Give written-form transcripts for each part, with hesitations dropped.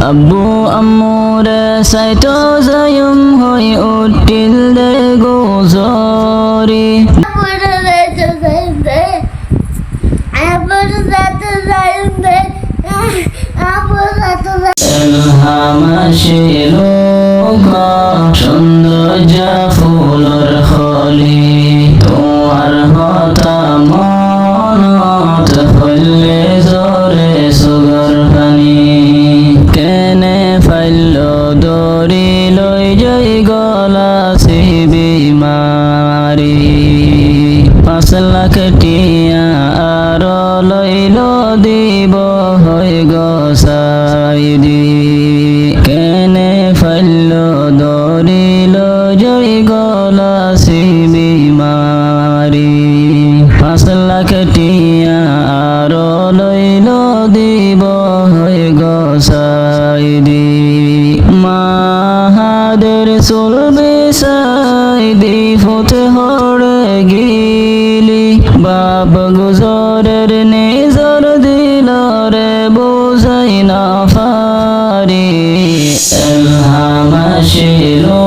আব্বু আম্মুরে সাইতো যায়ুম হই উঠিল দে গোজরি এলহামাশিলো সৌন্দর্য ফুলর খলি তোমার হতা মনত হইলে জরে সুগর পানি কেনে ফাইল দরি লই যাই গলা সিবি মারি 5 লাখ টিয়া আর লইল দিব হই গসাই দি কেনে ফাইল দরিল জয় গলা সিবি মারি 5 লাখ টিয়া আর লইল দিব হই গসাই দি মাহাদের চলবে সাই দি ফতে হড়ে গিলি বাপ গুজরের নিজর দিলরে বুঝাই না পারি এলহামাশিলো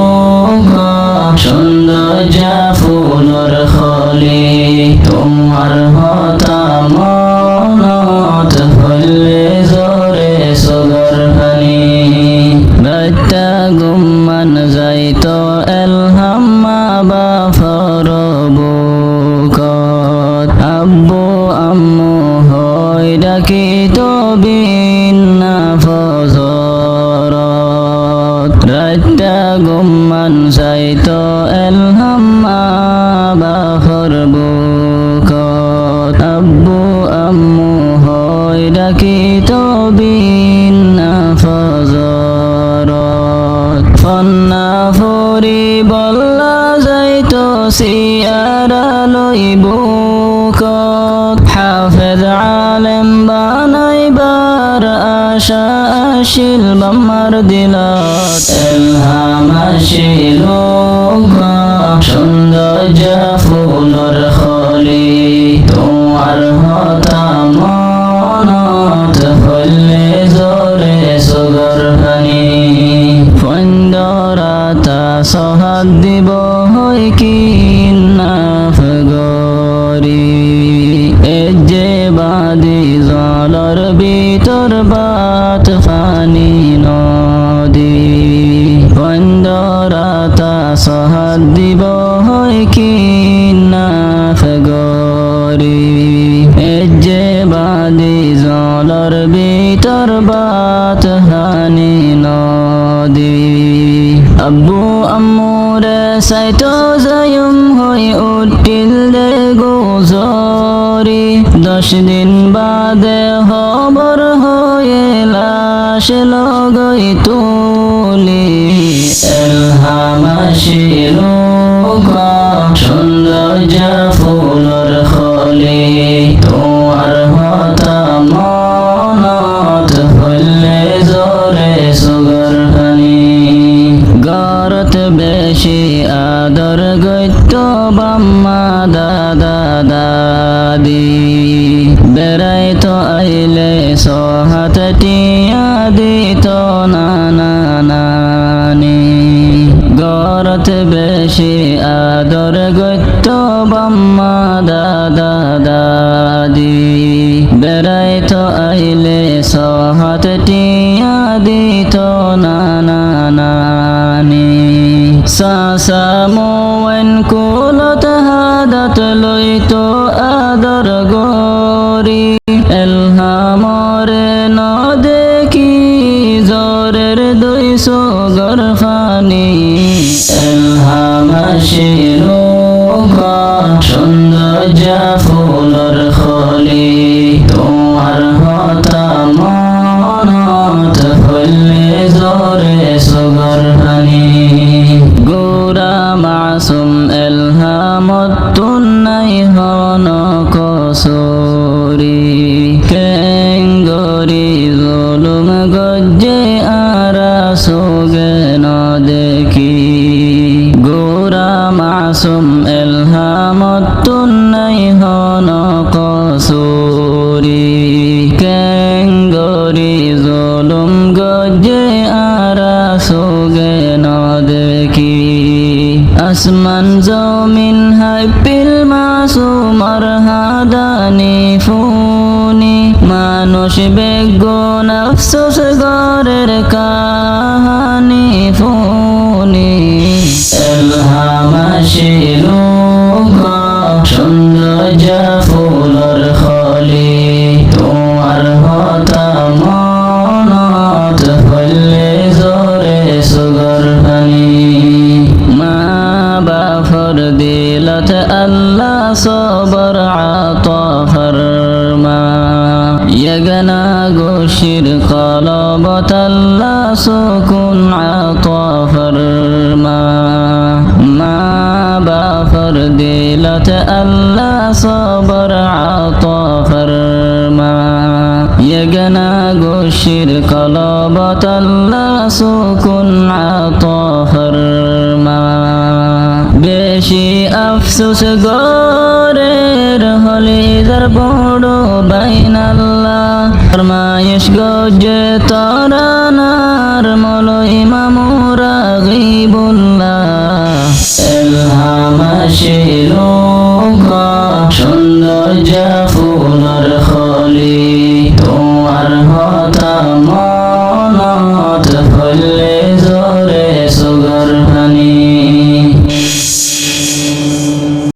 সৌন্দর্য ফুলর খলি তোমার হতা মনত হইলে জরে সগর পানি বাচ্চা গুম্মান যাইতো এলহাম্মা বাফর বুকত আব্বু আম্মু হই ডাকিত বিনা ফজরত রাতটা গুম্মান যাইতো এলহাম্মা বাফর বুকত আব্বু আম্মু হই ডাকিত বিনা ফজরত ফন্না ফুরি বল্লা যাইতো সিয়ারা লই বুকত হাফেজ আলেম বানাইবার আশা আসিল বাম্মার দিলত এলহামাশিলো সৌন্দর্য ফুলর খলি তোমার হতা মনত হইলে জরে সুগর পানি ফন্দরাতা সহাদ দিব হই কিন্না ফগরি এজে বাদি জলর ভিতর বাত ফানি নদী ফন্দরাতা সহাদ দিব হই কিন্না ফগরি এজে বাদি জলর ভিতর বাত ফানি নদী আব্বু আম্মুরে সাইতো যায়ুম হই উঠিল দে গোজরি 10 দিন বাদে খবর হয়ে লাশ লগই তুলি এলহামাশিলো সৌন্দর্য ফুলর খলি তোমার হতা মনত হইলে জরে সুগর পানি গরত বেশি আদর গইত বাম্মা দাদা দাদি বেড়াইতো আইলে সহাত টিয়া দিত নানা নানি গরত বেশি আদর গইত বাম্মা দাদা দাদি বেড়াইতো আইলে সহাত টিয়া দিত নানা নানি সাসা মোয়েন কুলত হাদাত লইতো আদর গরি এলহামরে ন দেখি জরের 200 গর ফানি এলহামাশিলো সৌন্দর্য ফুলর খলি তোমার হতা মনত হইলে জরে সুগর পানি গোরা মাসুম এলহামত নাই হন কসরি কেঙ্গরি জুলুম গজ্জে আরা সোগে ন দেখি গোরা মা গজ্জে আর সোগে ন দেখি আসমান জমিন হাইপিল মাসুমার হাদানি ফুনি মানুষ বেগুন আফসোস গরের কাহানি ফুনি এলহামাশিরু সৌন্দর্য ফুলর খলি তোমার হতা মনত হইলে জোরে সুগর হানি মা বাফর দিলত আল্লাহ সবর আতা ফরমা يغنى غشير قلبت الله سكون عطا فرما ما بافر ديلت الله صبر عطا فرما يغنى غشير قلبت الله سكون عطا فرما বেশি আফসোস গরের হলি যার বড় বাইনাল্লাহ ফরমায়েশ গজে তরানার মলই মামুরা গীবুল্লাহ এলহামাশিরু সৌন্দর্য ফুলর খলি তোমার হতা